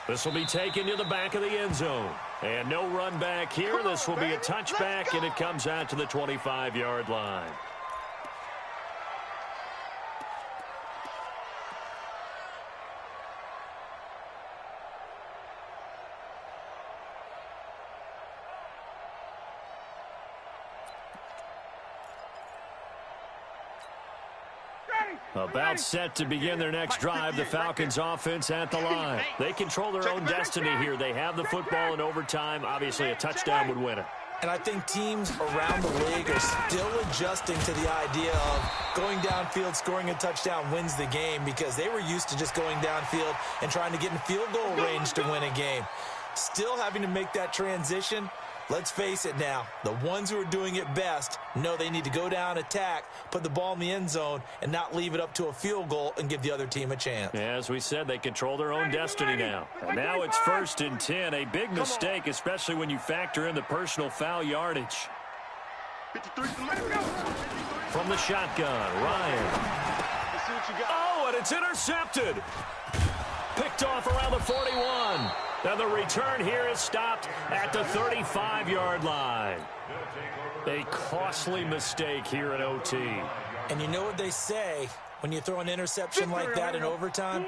Speaker 1: This will be taken to the back of the end zone. And no run back here. This will be a touchback, and it comes out to the 25-yard line. About set to begin their next drive, the Falcons offense at the line. They control their own destiny here. They have the football in overtime. Obviously, a touchdown would win it.
Speaker 5: And I think teams around the league are still adjusting to the idea of going downfield, scoring a touchdown wins the game, because they were used to just going downfield and trying to get in field goal range to win a game. Still having to make that transition. Let's face it now, the ones who are doing it best know they need to go down, attack, put the ball in the end zone, and not leave it up to a field goal and give the other team a chance.
Speaker 1: As we said, they control their own destiny now. And now it's 1st and 10, a big mistake, especially when you factor in the personal foul yardage. From the shotgun, Ryan. Oh, and it's intercepted. Picked off around the 41. And the return here is stopped at the 35-yard line. A costly mistake here in OT.
Speaker 5: And you know what they say, when you throw an interception like that in overtime,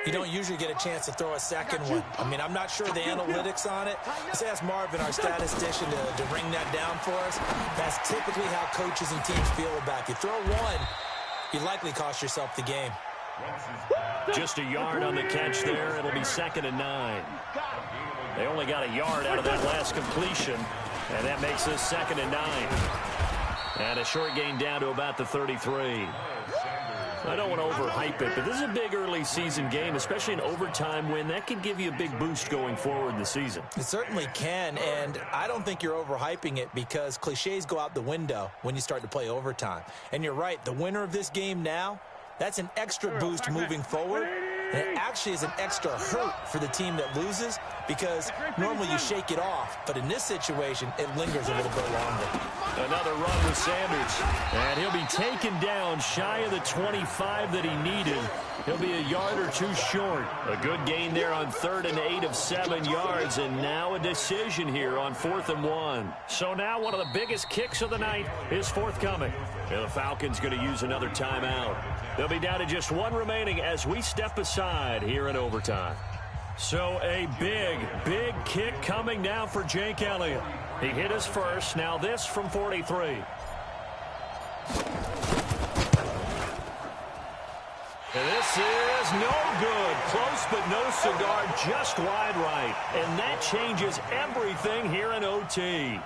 Speaker 5: you don't usually get a chance to throw a second one. I mean, I'm not sure the analytics on it. Let's ask Marvin, our statistician, to bring that down for us. That's typically how coaches and teams feel about you. Throw one, you likely cost yourself the game.
Speaker 1: Just a yard on the catch there. It'll be 2nd and 9. They only got a yard out of that last completion, and that makes this 2nd and 9. And a short gain down to about the 33. I don't want to overhype it, but this is a big early season game, especially an overtime win. That could give you a big boost going forward in the season.
Speaker 5: It certainly can, and I don't think you're overhyping it, because cliches go out the window when you start to play overtime. And you're right, the winner of this game now, that's an extra boost moving forward, and it actually is an extra hurt for the team that loses, because normally you shake it off, but in this situation, it lingers a little bit longer.
Speaker 1: Another run with Sanders, and he'll be taken down shy of the 25 that he needed. He'll be a yard or two short. A good gain there on 3rd and 8 of 7 yards, and now a decision here on 4th and 1. So now one of the biggest kicks of the night is forthcoming. And the Falcons going to use another timeout. They'll be down to just one remaining as we step aside here in overtime. So a big, big kick coming now for Jake Elliott. He hit his first. Now this from 43. And this is no good. Close but no cigar, just wide right. And that changes everything here in OT.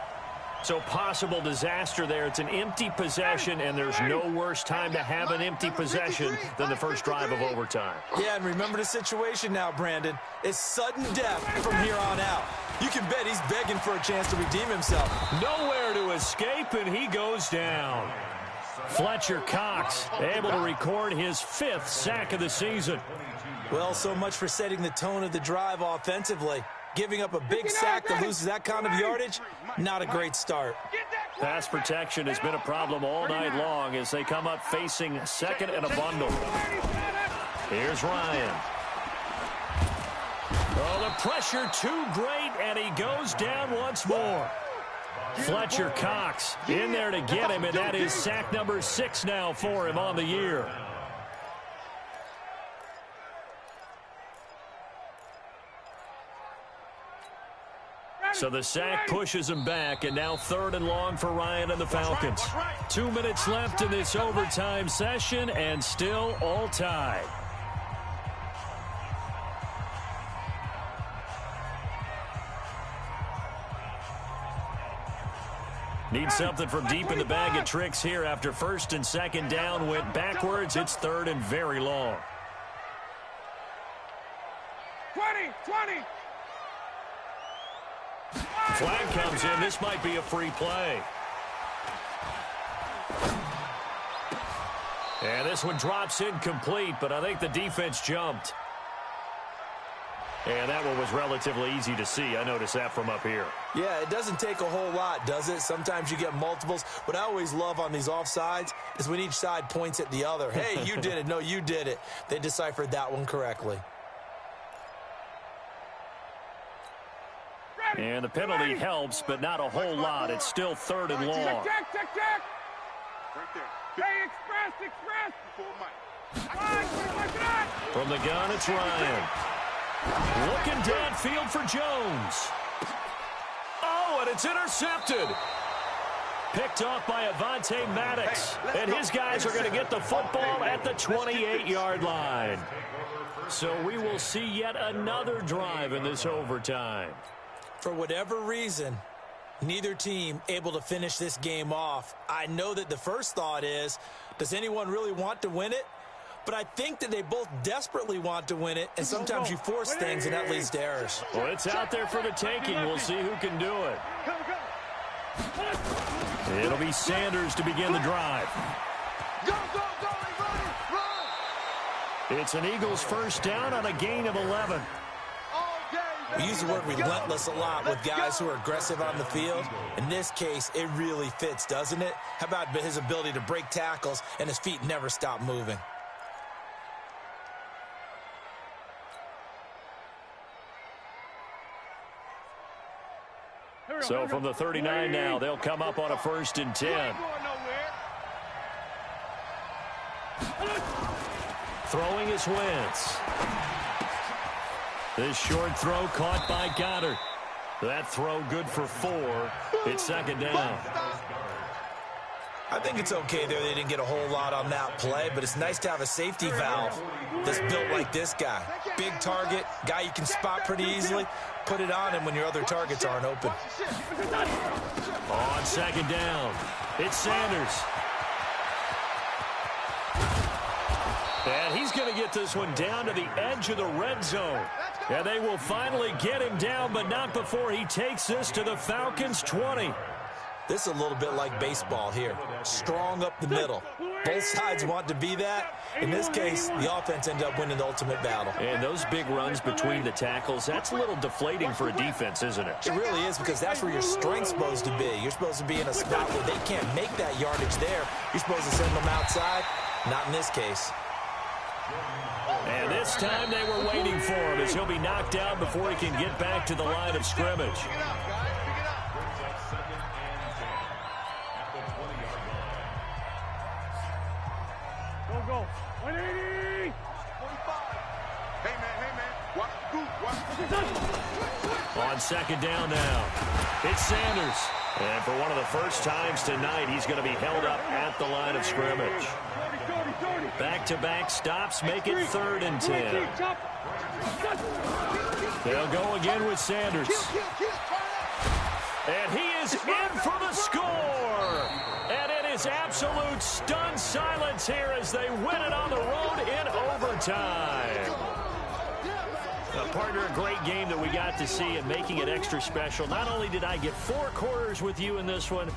Speaker 1: So possible disaster there. It's an empty possession, and there's no worse time to have an empty possession than the first drive of overtime.
Speaker 5: Yeah, and remember the situation now, Brandon. It's sudden death from here on out. You can bet he's begging for a chance to redeem himself.
Speaker 1: Nowhere to escape, and he goes down. Fletcher Cox able to record his 5th sack of the season.
Speaker 5: Well, so much for setting the tone of the drive offensively. Giving up a big sack that loses that kind of yardage, not a great start.
Speaker 1: Pass protection has been a problem all night long as they come up facing 2nd and a bundle. Here's Ryan. Oh, the pressure too great, and he goes down once more. Fletcher Cox in there to get him, and that is sack number 6 now for him on the year. So the sack pushes him back, and now 3rd and long for Ryan and the Falcons. 2 minutes left in this overtime session, and still all tied. Need something from deep in the bag of tricks here after 1st and 2nd down. Went backwards. It's 3rd and very long.
Speaker 2: 20.
Speaker 1: Flag comes in. This might be a free play. And this one drops incomplete, but I think the defense jumped. And that one was relatively easy to see. I noticed that from up here.
Speaker 5: Yeah, it doesn't take a whole lot, does it? Sometimes you get multiples. What I always love on these offsides is when each side points at the other. Hey, you did it. No, you did it. They deciphered that one correctly.
Speaker 1: And the penalty helps, but not a whole lot. It's still 3rd and long.
Speaker 2: Check.
Speaker 3: Right there.
Speaker 2: Hey, express.
Speaker 1: From the gun, it's Ryan. Looking downfield for Jones. Oh, and it's intercepted. Picked off by Avonte Maddox. And his guys are going to get the football at the 28-yard line. So we will see yet another drive in this overtime.
Speaker 5: For whatever reason, neither team able to finish this game off. I know that the first thought is, does anyone really want to win it? But I think that they both desperately want to win it, and sometimes you force things, and that leads to errors.
Speaker 1: Well, it's out there for the taking. We'll see who can do it. It'll be Sanders to begin the drive.
Speaker 3: Go, run!
Speaker 1: It's an Eagles first down on a gain of 11.
Speaker 5: We use the word relentless a lot with guys who are aggressive on the field. In this case, it really fits, doesn't it? How about his ability to break tackles and his feet never stop moving?
Speaker 1: So from the 39 now, they'll come up on a 1st and 10. Throwing is Wentz. This short throw caught by Goddard. That throw good for 4. It's 2nd down.
Speaker 5: I think it's okay there. They didn't get a whole lot on that play, but it's nice to have a safety valve that's built like this guy. Big target, guy you can spot pretty easily. Put it on him when your other targets aren't open.
Speaker 1: On 2nd down, it's Sanders. And he's going to get this one down to the edge of the red zone. And they will finally get him down, but not before he takes this to the Falcons' 20.
Speaker 5: This is a little bit like baseball here. Strong up the middle. Both sides want to be that. In this case, the offense ended up winning the ultimate battle.
Speaker 1: And those big runs between the tackles, that's a little deflating for a defense, isn't it?
Speaker 5: It really is, because that's where your strength's supposed to be. You're supposed to be in a spot where they can't make that yardage there. You're supposed to send them outside. Not in this case.
Speaker 1: And this time they were waiting for him as he'll be knocked out before he can get back to the line of scrimmage.
Speaker 2: Go. 180.
Speaker 3: 45. Hey, man. Watch the group.
Speaker 1: On 2nd down now, it's Sanders. And for one of the first times tonight, he's going to be held up at the line of scrimmage. Back-to-back stops make it 3rd and 10. They'll go again with Sanders. And he is in for the score. And it is absolute stunned silence here as they win it on the road in overtime. Partner, a great game that we got to see and making it extra special. Not only did I get 4 quarters with you in this one,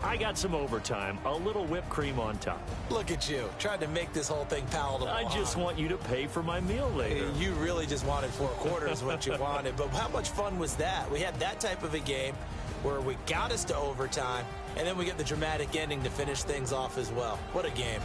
Speaker 1: I got some overtime, a little whipped cream on top.
Speaker 5: Look at you, trying to make this whole thing palatable.
Speaker 1: I just want you to pay for my meal later.
Speaker 5: You really just wanted 4 quarters, what you wanted. But how much fun was that? We had that type of a game where we got us to overtime, and then we get the dramatic ending to finish things off as well. What a game.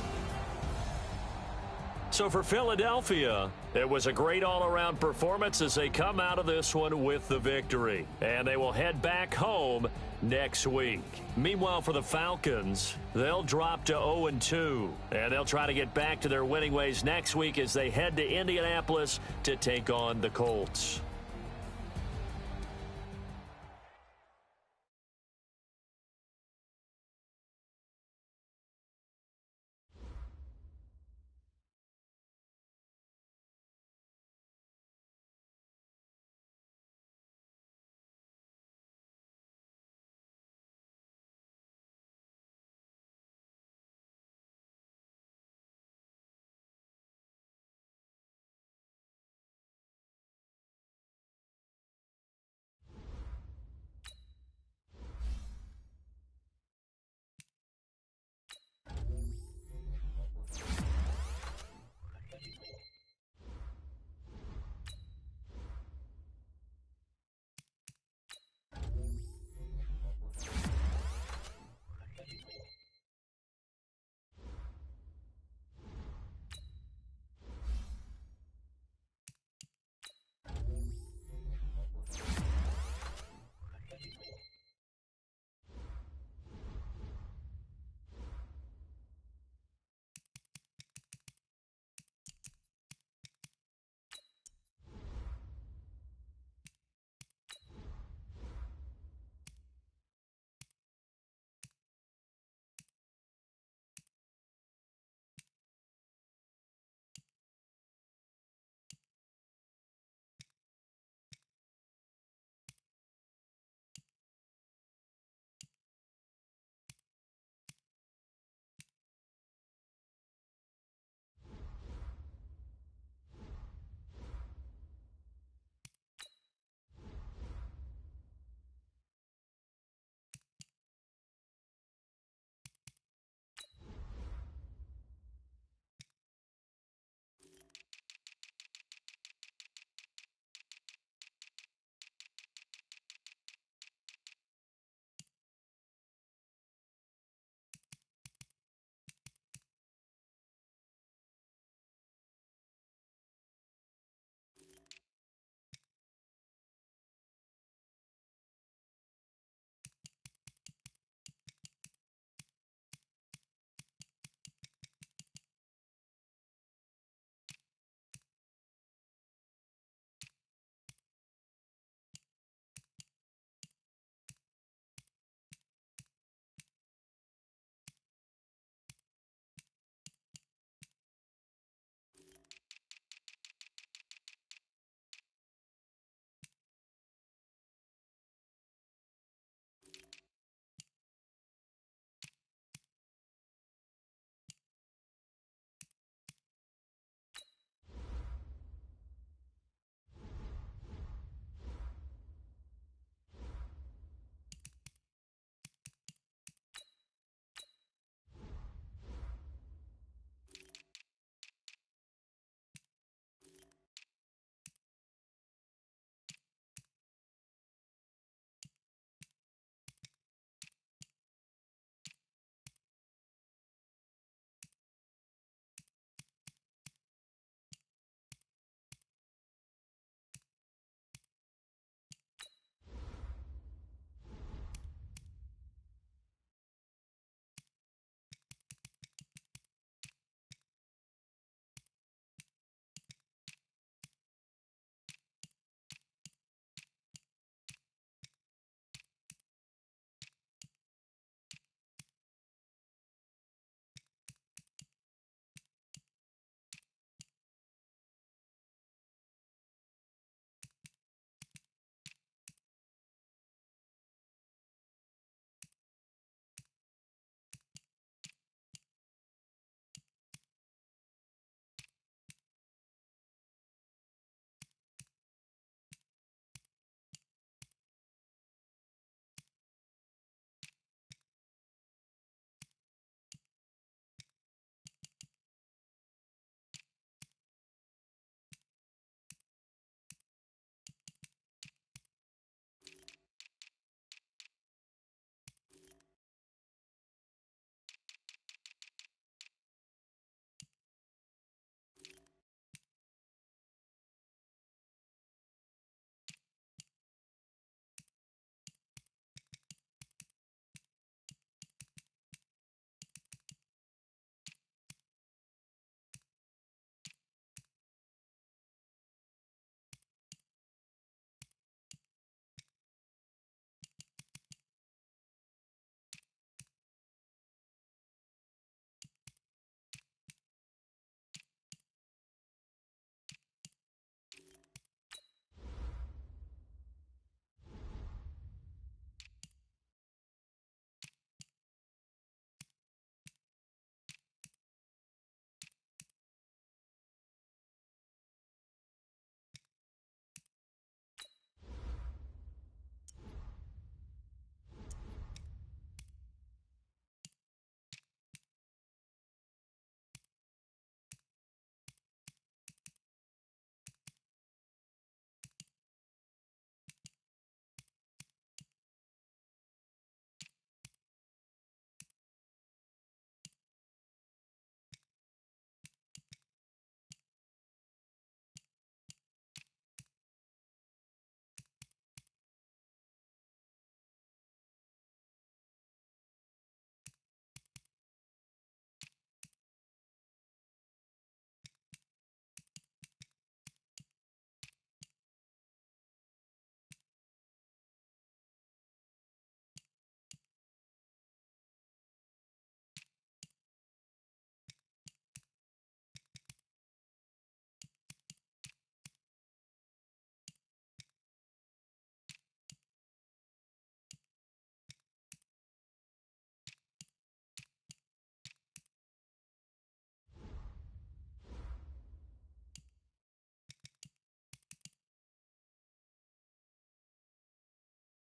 Speaker 1: So for Philadelphia, it was a great all-around performance as they come out of this one with the victory. And they will head back home next week. Meanwhile, for the Falcons, they'll drop to 0-2. And they'll try to get back to their winning ways next week as they head to Indianapolis to take on the Colts.